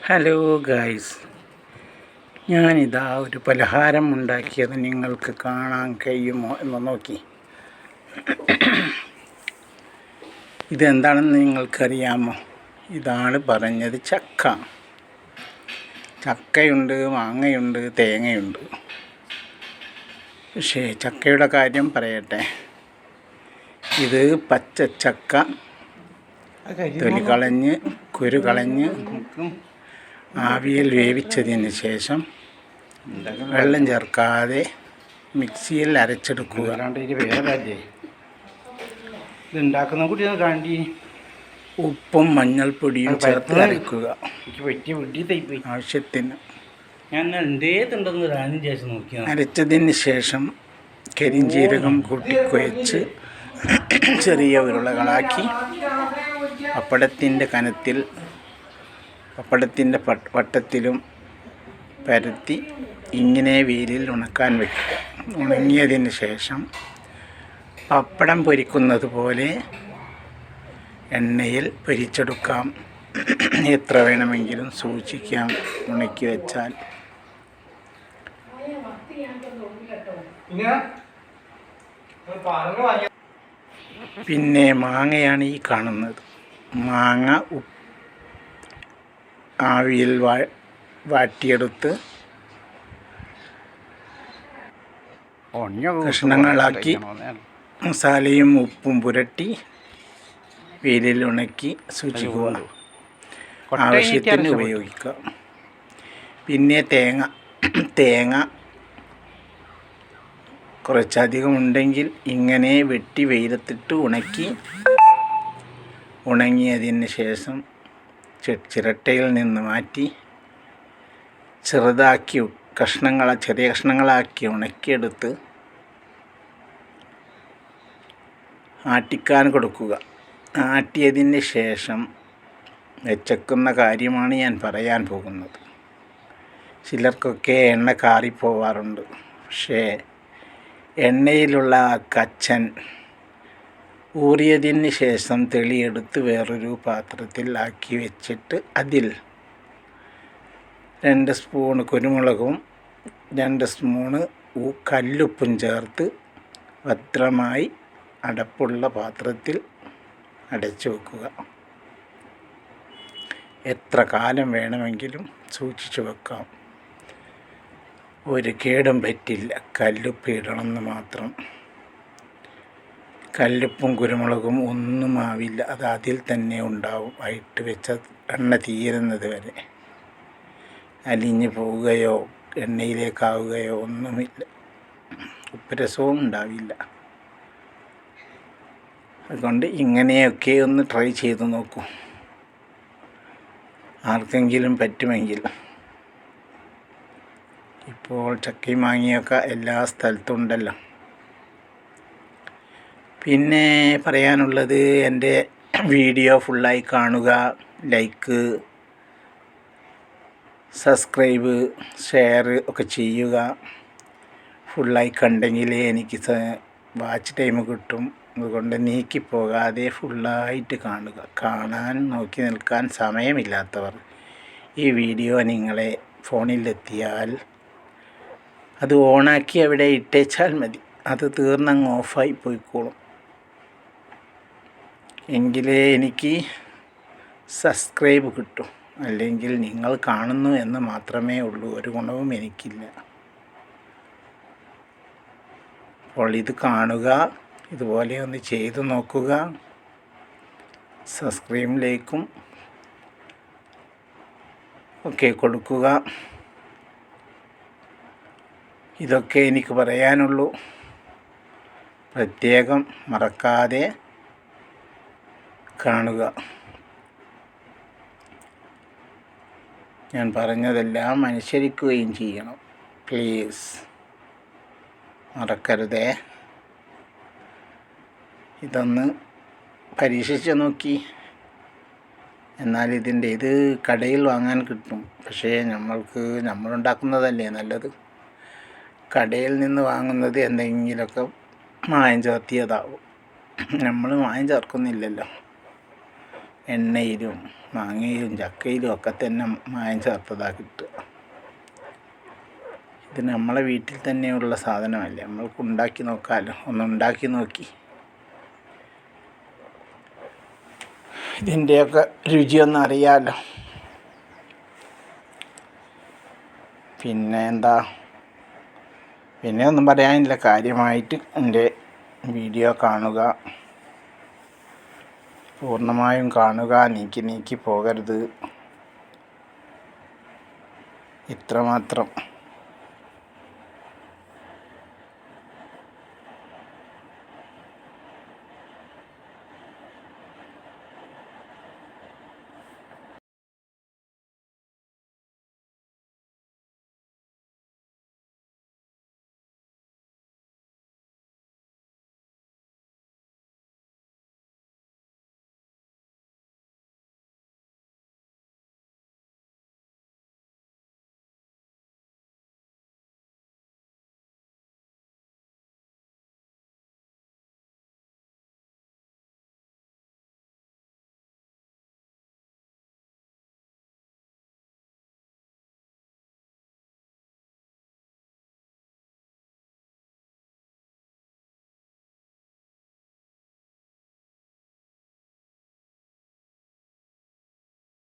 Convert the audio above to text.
Hello guys, ഞാനിതാ ഒരു പലഹാരം ഉണ്ടാക്കിയത് നിങ്ങൾക്ക് കാണാൻ കഴിയുമോ എന്ന് നോക്കി. ഇതെന്താണെന്ന് നിങ്ങൾക്കറിയാമോ? ഇതാണ് പറഞ്ഞത് ചക്ക. ചക്കയുണ്ട്, മാങ്ങയുണ്ട്, തേങ്ങയുണ്ട്. പക്ഷേ ചക്കയുടെ കാര്യം പറയട്ടെ. ഇത് പച്ചച്ചക്ക തൊലി കളഞ്ഞ് കുരു കളഞ്ഞ് ആവിയിൽ വേവിച്ചതിന് ശേഷം വെള്ളം ചേർക്കാതെ മിക്സിയിൽ അരച്ചെടുക്കുക. ഉപ്പും മഞ്ഞൾപ്പൊടിയും ചേർത്ത് അരക്കുക. ആവശ്യത്തിന് അരച്ചതിന് ശേഷം കരിഞ്ജീരകം കൂട്ടി കുഴച്ച് ചെറിയ ഉരുളകളാക്കി പപ്പടത്തിൻ്റെ കനത്തിൽ പപ്പടത്തിൻ്റെ വട്ടത്തിലും പരത്തി ഇങ്ങനെ വെയിലിൽ ഉണക്കാൻ വയ്ക്കുക. ഉണങ്ങിയതിന് ശേഷം പപ്പടം പൊരിക്കുന്നത് പോലെ എണ്ണയിൽ പൊരിച്ചെടുക്കാം. എത്ര വേണമെങ്കിലും സൂക്ഷിക്കാം ഉണക്കി വെച്ചാൽ. പിന്നെ മാങ്ങയാണ് ഈ കാണുന്നത്. മാങ്ങ ആവിയിൽ വാട്ടിയെടുത്ത് കഷ്ണങ്ങളാക്കി മസാലയും ഉപ്പും പുരട്ടി വെയിലിൽ ഉണക്കി സൂക്ഷിക്കുക. ആവശ്യത്തിന് ഉപയോഗിക്കുക. പിന്നെ തേങ്ങ കുറച്ചധികം ഉണ്ടെങ്കിൽ ഇങ്ങനെ വെട്ടി വെയിലത്തിട്ട് ഉണങ്ങിയതിന് ശേഷം ചിരട്ടയിൽ നിന്ന് മാറ്റി ചെറിയ കഷ്ണങ്ങളാക്കി ഉണക്കിയെടുത്ത് ആട്ടിക്കാൻ കൊടുക്കുക. ആട്ടിയതിന് ശേഷം വെച്ചേക്കുന്ന കാര്യമാണ് ഞാൻ പറയാൻ പോകുന്നത്. ചിലർക്കൊക്കെ എണ്ണ കാറിപ്പോവാറുണ്ട്. പക്ഷേ എണ്ണയിലുള്ള കച്ചൻ ഊറിയതിന് ശേഷം തെളിയെടുത്ത് വേറൊരു പാത്രത്തിൽ ആക്കി വെച്ചിട്ട് അതിൽ 2 സ്പൂൺ കുരുമുളകും 2 സ്പൂണ് കല്ലുപ്പും ചേർത്ത് ഭദ്രമായി അടപ്പുള്ള പാത്രത്തിൽ അടച്ചു വെക്കുക. എത്ര കാലം വേണമെങ്കിലും സൂക്ഷിച്ചു വെക്കാം. ഒരു കേടും പറ്റില്ല. കല്ലുപ്പ് ഇടണമെന്ന് മാത്രം. കല്ലുപ്പും കുരുമുളകും ഒന്നും ആവില്ല. അത് അതിൽ തന്നെ ഉണ്ടാവും. ഇട്ട് വെച്ച എണ്ണ തീരുന്നത് വരെ അലിഞ്ഞു പോവുകയോ എണ്ണയിലേക്കാവുകയോ ഒന്നുമില്ല. ഉപ്പുരസവും ഉണ്ടാവില്ല. അതുകൊണ്ട് ഇങ്ങനെയൊക്കെ ഒന്ന് ട്രൈ ചെയ്ത് നോക്കൂ. ആർക്കെങ്കിലും പറ്റുമെങ്കിൽ. ഇപ്പോൾ ചക്കയും മാങ്ങയൊക്കെ എല്ലാ സ്ഥലത്തും ഉണ്ടല്ലോ. പിന്നെ പറയാനുള്ളത്, എൻ്റെ വീഡിയോ ഫുള്ളായി കാണുക. ലൈക്ക്, സബ്സ്ക്രൈബ്, ഷെയർ ഒക്കെ ചെയ്യുക. ഫുള്ളായി കണ്ടെങ്കിലേ എനിക്ക് വാച്ച് ടൈം കിട്ടും. അതുകൊണ്ട് നീക്കിപ്പോകാതെ ഫുള്ളായിട്ട് കാണുക. കാണാൻ നോക്കി നിൽക്കാൻ സമയമില്ലാത്തവർ ഈ വീഡിയോ നിങ്ങളെ ഫോണിലെത്തിയാൽ അത് ഓണാക്കി അവിടെ ഇട്ടേച്ചാൽ മതി. അത് തീർന്നങ്ങ് ഓഫായി പോയിക്കോളും. എങ്കിലേ എനിക്ക് സബ്സ്ക്രൈബ് കിട്ടും. അല്ലെങ്കിൽ നിങ്ങൾ കാണുന്നു എന്ന് മാത്രമേ ഉള്ളൂ. ഒരു ഗുണവും എനിക്കില്ല. അപ്പോൾ ഇത് കാണുക. ഇതുപോലെ ഒന്ന് ചെയ്തു നോക്കുക. സബ്സ്ക്രൈബിലേക്കും ഒക്കെ കൊടുക്കുക. ഇതൊക്കെ എനിക്ക് പറയാനുള്ളൂ. പ്രത്യേകം മറക്കാതെ കാണുക. ഞാൻ പറഞ്ഞതെല്ലാം അനുസരിക്കുകയും ചെയ്യണം. പ്ലീസ് മറക്കരുതേ. ഇതൊന്ന് പരീക്ഷിച്ച് നോക്കി. എന്നാൽ ഇത് കടയിൽ വാങ്ങാൻ കിട്ടും. പക്ഷേ നമ്മളുണ്ടാക്കുന്നതല്ലേ നല്ലത്. കടയിൽ നിന്ന് വാങ്ങുന്നത് എന്തെങ്കിലുമൊക്കെ മായം ചേർത്തിയതാവും. നമ്മൾ മായം ചേർക്കുന്നില്ലല്ലോ. എണ്ണയിലും മാങ്ങയിലും ചക്കയിലും ഒക്കെ തന്നെ മായം ചേർത്തതാണ് കിട്ടുക. ഇത് നമ്മളെ വീട്ടിൽ തന്നെയുള്ള സാധനമല്ലേ, നമ്മൾക്ക് ഉണ്ടാക്കി നോക്കാമല്ലോ. ഉണ്ടാക്കി നോക്കി ഇതിൻ്റെയൊക്കെ രുചിയൊന്നും അറിയാമല്ലോ. പിന്നെ ഒന്നും പറയാനില്ല. കാര്യമായിട്ട് എൻ്റെ വീഡിയോ കാണുക, പൂർണ്ണമായും കാണുക, നീക്കി പോകരുത്. ഇത്രമാത്രം.